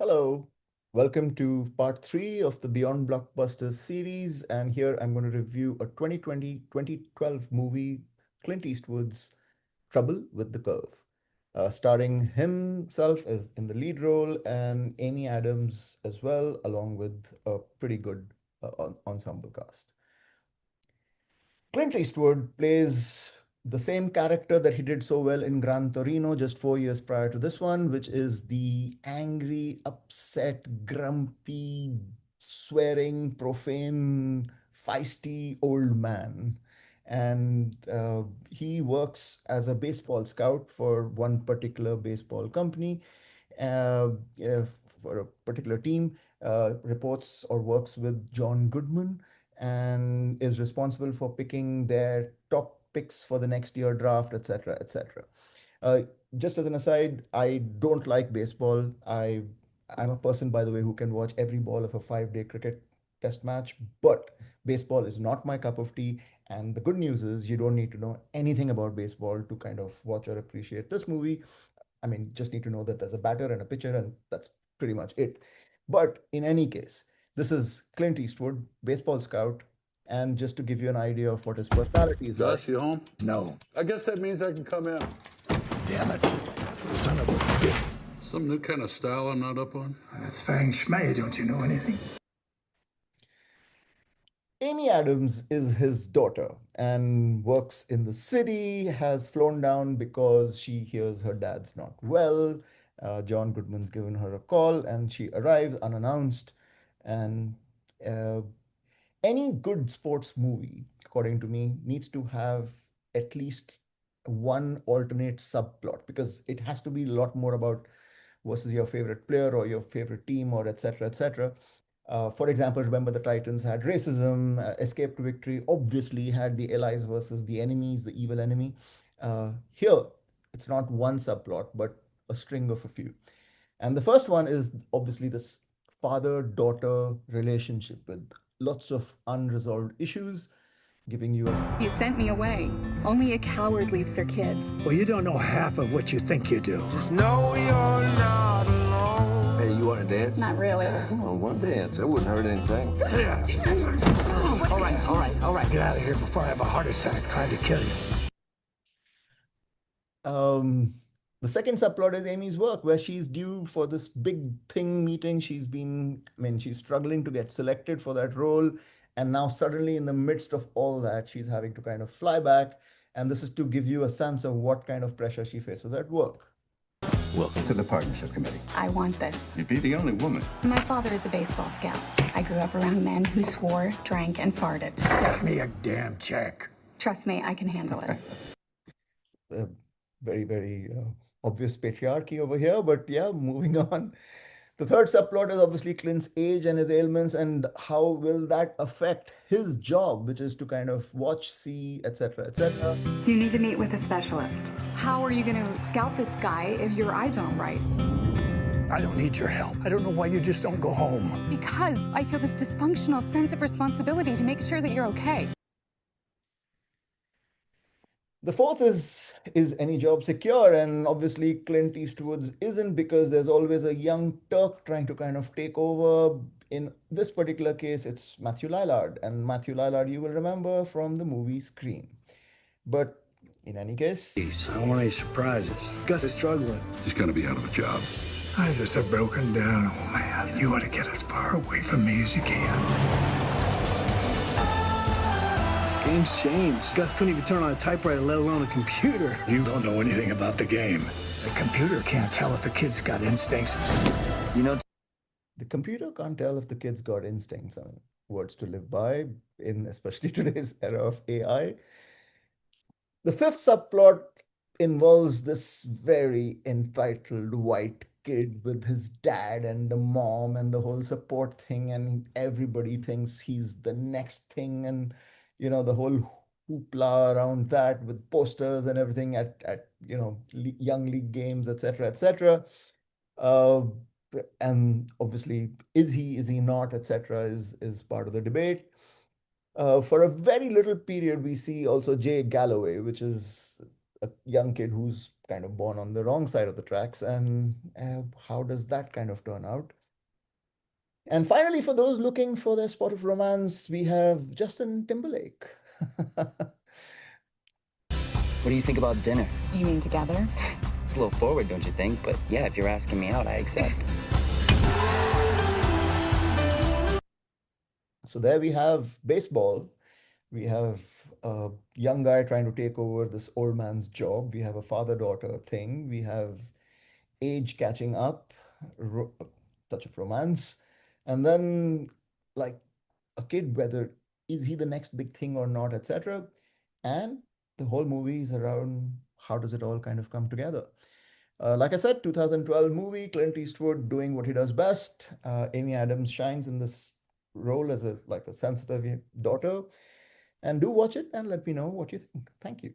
Hello, welcome to part three of the Beyond Blockbusters series. And here I'm going to review a 2020-2012 movie, Clint Eastwood's Trouble with the Curve, starring himself as in the lead role and Amy Adams as well, along with a pretty good ensemble cast. Clint Eastwood plays the same character that he did so well in Gran Torino just 4 years prior to this one, which is the angry, upset, grumpy, swearing, profane, feisty old man. And he works as a baseball scout for one particular baseball company, uh, uh, for a particular team, reports or works with John Goodman and is responsible for picking their top picks for the next year draft, etc., etc. Uh, just as an aside, I don't like baseball. I'm a person, by the way, who can watch every ball of a 5 day cricket test match, but baseball is not my cup of tea. And the good news is you don't need to know anything about baseball to kind of watch or appreciate this movie. I mean, just need to know that there's a batter and a pitcher, and that's pretty much it. But in any case, this is Clint Eastwood, baseball scout. And just to give you an idea of what his personality is like, Gus, you home? No. I guess that means I can come in. Damn it. Son of a bitch. Some new kind of style I'm not up on? That's Fang Schmei. Don't you know anything? Amy Adams is his daughter and works in the city, has flown down because she hears her dad's not well. John Goodman's given her a call and she arrives unannounced. And uh, any good sports movie, according to me, needs to have at least one alternate subplot because it has to be a lot more about versus your favorite player or your favorite team or etc. etc. For example, remember the Titans had racism, escape to victory, obviously had the allies versus the enemies, the evil enemy. Here, it's not one subplot, but a string of a few. And the first one is obviously this father daughter relationship with lots of unresolved issues, giving you a. You sent me away. Only a coward leaves their kid. Well, you don't know half of what you think you do. Just know you're not alone. Hey, you want to dance? Not really. Well, one dance. It wouldn't hurt anything. All right. Get out of here before I have a heart attack trying to kill you. The second subplot is Amy's work, where she's due for this big thing meeting. She's struggling to get selected for that role. And now, suddenly, in the midst of all that, she's having to kind of fly back. And this is to give you a sense of what kind of pressure she faces at work. Welcome to the partnership committee. I want this. You'd be the only woman. My father is a baseball scout. I grew up around men who swore, drank, and farted. Cut me a damn check. Trust me, I can handle it. Very, very obvious patriarchy over here. But yeah, moving on. The third subplot is obviously Clint's age and his ailments, and how will that affect his job, which is to kind of watch, see, etc., etc. You need to meet with a specialist. How are you going to scout this guy if your eyes aren't right? I don't need your help. I don't know why you just don't go home. Because I feel this dysfunctional sense of responsibility to make sure that you're okay. The fourth is any job secure, and obviously Clint Eastwood's isn't because there's always a young Turk trying to kind of take over. In this particular case, it's Matthew Lillard, and Matthew Lillard you will remember from the movie Scream. But in any case, I don't want any surprises. Gus is struggling. He's going to be out of a job. I'm just a broken down old man. You ought to get as far away from me as you can. Game's changed. Gus couldn't even turn on a typewriter, let alone a computer. You don't know anything about the game. The computer can't tell if the kid's got instincts. You know, the computer can't tell if the kid's got instincts. I mean, words to live by in especially today's era of AI. The fifth subplot involves this very entitled white kid with his dad and the mom and the whole support thing, and everybody thinks he's the next thing, and the whole hoopla around that with posters and everything at young league games, etc., etc. And obviously, is he not, etc., is part of the debate. For a very little period, we see also Jay Galloway, which is a young kid who's kind of born on the wrong side of the tracks, and how does that kind of turn out? And finally, for those looking for their spot of romance, we have Justin Timberlake. What do you think about dinner? You mean together? It's a little forward, don't you think? But yeah, if you're asking me out, I accept. So there we have baseball. We have a young guy trying to take over this old man's job. We have a father-daughter thing. We have age catching up, a touch of romance, and then like a kid, whether is he the next big thing or not, etc. And the whole movie is around how does it all kind of come together. Like I said, 2012 movie, Clint Eastwood doing what he does best. Amy Adams shines in this role as a sensitive daughter. And do watch it and let me know what you think. Thank you.